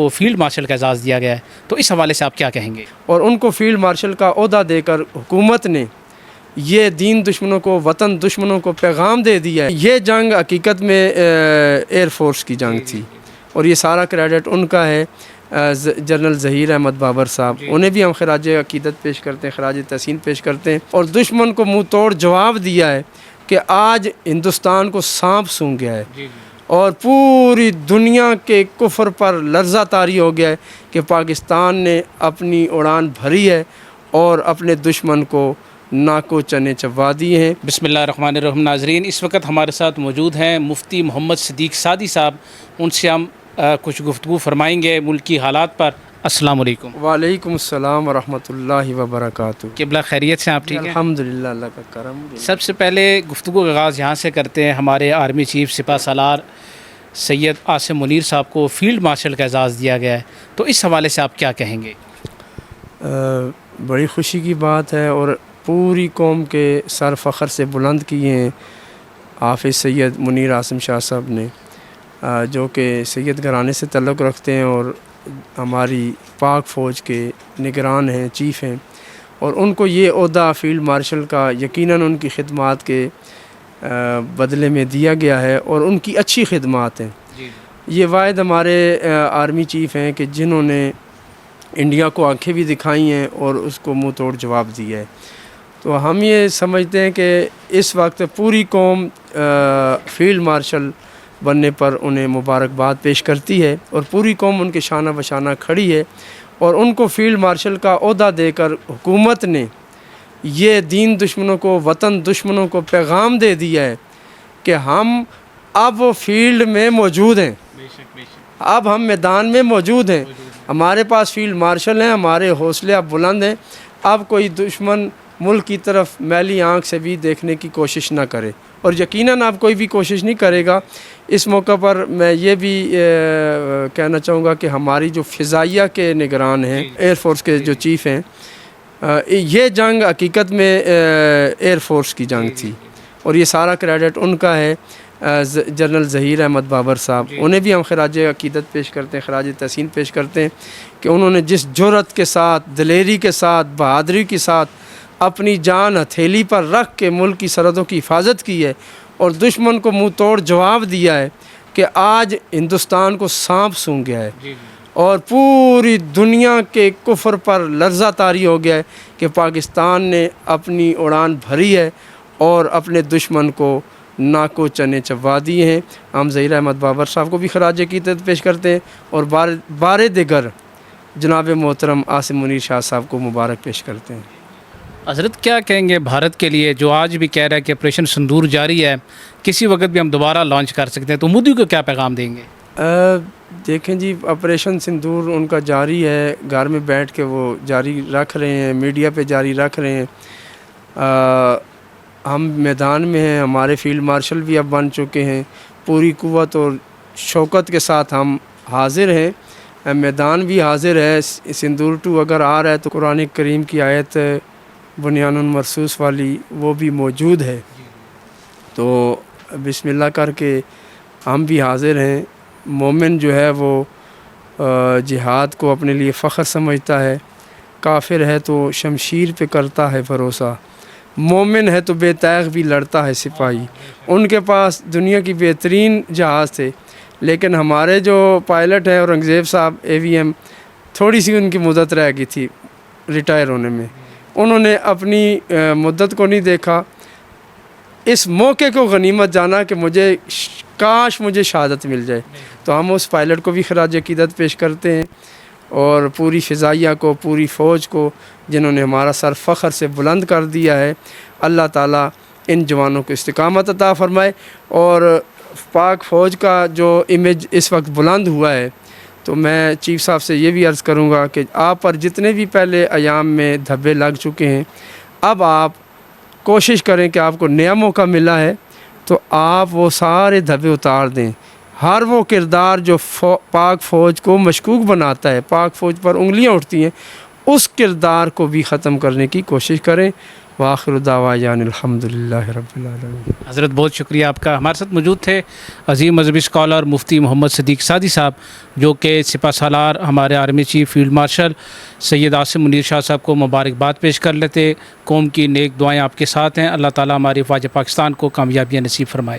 کو field marshal کا اعزاز دیا گیا ہے، تو اس حوالے سے آپ کیا کہیں گے؟ اور ان کو فیلڈ مارشل کا عہدہ دے کر حکومت نے یہ دین دشمنوں کو، وطن دشمنوں کو پیغام دے دیا ہے۔ یہ جنگ حقیقت میں ایئر فورس کی جنگ تھی، اور یہ سارا کریڈٹ ان کا ہے، جنرل ظہیر احمد بابر صاحب، انہیں بھی ہم خراج عقیدت پیش کرتے ہیں، خراج تحسین پیش کرتے ہیں، اور دشمن کو منہ توڑ جواب دیا ہے کہ آج ہندوستان کو سانپ سونگھ گیا ہے، اور پوری دنیا کے کفر پر لرزہ طاری ہو گیا ہے کہ پاکستان نے اپنی اڑان بھری ہے اور اپنے دشمن کو ناکو چنے چبا دیے ہیں۔ بسم اللہ الرحمن الرحیم۔ ناظرین، اس وقت ہمارے ساتھ موجود ہیں مفتی محمد صدیق سعدی صاحب، ان سے ہم کچھ گفتگو فرمائیں گے ملکی حالات پر۔ السلام علیکم۔ وعلیکم السلام ورحمۃ اللہ وبرکاتہ۔ قبلہ خیریت سے آپ ٹھیک ہیں؟ الحمدللہ، اللہ کا کرم۔ سب سے پہلے گفتگو کا آغاز یہاں سے کرتے ہیں۔ ہمارے آرمی چیف سپہ سالار سید عاصم منیر صاحب کو فیلڈ مارشل کا اعزاز دیا گیا ہے، تو اس حوالے سے آپ کیا کہیں گے؟ بڑی خوشی کی بات ہے، اور پوری قوم کے سر فخر سے بلند کیے ہیں حافظ سید منیر عاصم شاہ صاحب نے، جو کہ سید گھرانے سے تعلق رکھتے ہیں اور ہماری پاک فوج کے نگران ہیں، چیف ہیں، اور ان کو یہ عہدہ فیلڈ مارشل کا یقیناً ان کی خدمات کے بدلے میں دیا گیا ہے، اور ان کی اچھی خدمات ہیں۔ یہ واحد ہمارے آرمی چیف ہیں کہ جنہوں نے انڈیا کو آنکھیں بھی دکھائی ہیں اور اس کو منہ توڑ جواب دیا ہے۔ تو ہم یہ سمجھتے ہیں کہ اس وقت پوری قوم فیلڈ مارشل بننے پر انہیں مبارکباد پیش کرتی ہے، اور پوری قوم ان کے شانہ بشانہ کھڑی ہے، اور ان کو فیلڈ مارشل کا عہدہ دے کر حکومت نے یہ دین دشمنوں کو، وطن دشمنوں کو پیغام دے دیا ہے کہ ہم اب فیلڈ میں موجود ہیں، اب ہم میدان میں موجود ہیں، ہمارے پاس فیلڈ مارشل ہیں، ہمارے حوصلے اب بلند ہیں، اب کوئی دشمن ملک کی طرف میلی آنکھ سے بھی دیکھنے کی کوشش نہ کرے، اور یقیناً اب کوئی بھی کوشش نہیں کرے گا۔ اس موقع پر میں یہ بھی کہنا چاہوں گا کہ ہماری جو فضائیہ کے نگران ہیں، ایئر فورس کے جو چیف ہیں، یہ جنگ حقیقت میں ایئر فورس کی جنگ تھی، اور یہ سارا کریڈٹ ان کا ہے، جنرل ظہیر احمد بابر صاحب، انہیں بھی ہم خراج عقیدت پیش کرتے ہیں، خراج تحسین پیش کرتے ہیں کہ انہوں نے جس جرأت کے ساتھ، دلیری کے ساتھ، بہادری کے ساتھ اپنی جان ہتھیلی پر رکھ کے ملک کی سرحدوں کی حفاظت کی ہے، اور دشمن کو منہ توڑ جواب دیا ہے کہ آج ہندوستان کو سانپ سونگھ گیا ہے، اور پوری دنیا کے کفر پر لرزہ طاری ہو گیا ہے کہ پاکستان نے اپنی اڑان بھری ہے اور اپنے دشمن کو ناکو چنے چبا دیے ہیں۔ ہم ظہیر احمد بابر صاحب کو بھی خراج عقیدت پیش کرتے ہیں، اور بار دیگر جناب محترم عاصم منیر شاہ صاحب کو مبارک پیش کرتے ہیں۔ حضرت کیا کہیں گے بھارت کے لیے، جو آج بھی کہہ رہا ہے کہ آپریشن سندور جاری ہے، کسی وقت بھی ہم دوبارہ لانچ کر سکتے ہیں، تو مودی کو کیا پیغام دیں گے؟ دیکھیں جی، آپریشن سندور ان کا جاری ہے، گھر میں بیٹھ کے وہ جاری رکھ رہے ہیں، میڈیا پہ جاری رکھ رہے ہیں، ہم میدان میں ہیں، ہمارے فیلڈ مارشل بھی اب بن چکے ہیں، پوری قوت اور شوکت کے ساتھ ہم حاضر ہیں، میدان بھی حاضر ہے۔ سندور 2 اگر آ رہا ہے تو قرآن کریم کی آیت بنیان مرصوص والی وہ بھی موجود ہے، تو بسم اللہ کر کے ہم بھی حاضر ہیں۔ مومن جو ہے وہ جہاد کو اپنے لیے فخر سمجھتا ہے، کافر ہے تو شمشیر پہ کرتا ہے بھروسہ، مومن ہے تو بے تیغ بھی لڑتا ہے سپاہی۔ ان کے پاس دنیا کی بہترین جہاز تھے، لیکن ہمارے جو پائلٹ ہیں اورنگزیب صاحب AVM، تھوڑی سی ان کی مدت رہ گئی تھی ریٹائر ہونے میں، انہوں نے اپنی مدت کو نہیں دیکھا، اس موقع کو غنیمت جانا کہ کاش مجھے شہادت مل جائے، تو ہم اس پائلٹ کو بھی خراج عقیدت پیش کرتے ہیں، اور پوری فضائیہ کو، پوری فوج کو، جنہوں نے ہمارا سر فخر سے بلند کر دیا ہے۔ اللہ تعالیٰ ان جوانوں کو استقامت عطا فرمائے، اور پاک فوج کا جو امیج اس وقت بلند ہوا ہے، تو میں چیف صاحب سے یہ بھی عرض کروں گا کہ آپ پر جتنے بھی پہلے ایام میں دھبے لگ چکے ہیں، اب آپ کوشش کریں کہ آپ کو نیا موقع ملا ہے تو آپ وہ سارے دھبے اتار دیں۔ ہر وہ کردار جو پاک فوج کو مشکوک بناتا ہے، پاک فوج پر انگلیاں اٹھتی ہیں، اس کردار کو بھی ختم کرنے کی کوشش کریں۔ وآخر دعوانا الحمدللہ رب العالمین۔ حضرت بہت شکریہ آپ کا۔ ہمارے ساتھ موجود تھے عظیم مذہبی اسکالر مفتی محمد صدیق سعدی صاحب، جو کہ سپہ سالار ہمارے army chief field marshal Syed Asim Munir شاہ صاحب کو مبارکباد پیش کر لیتے۔ قوم کی نیک دعائیں آپ کے ساتھ ہیں، اللہ تعالیٰ ہماری افواج پاکستان کو کامیابیاں نصیب فرمائے۔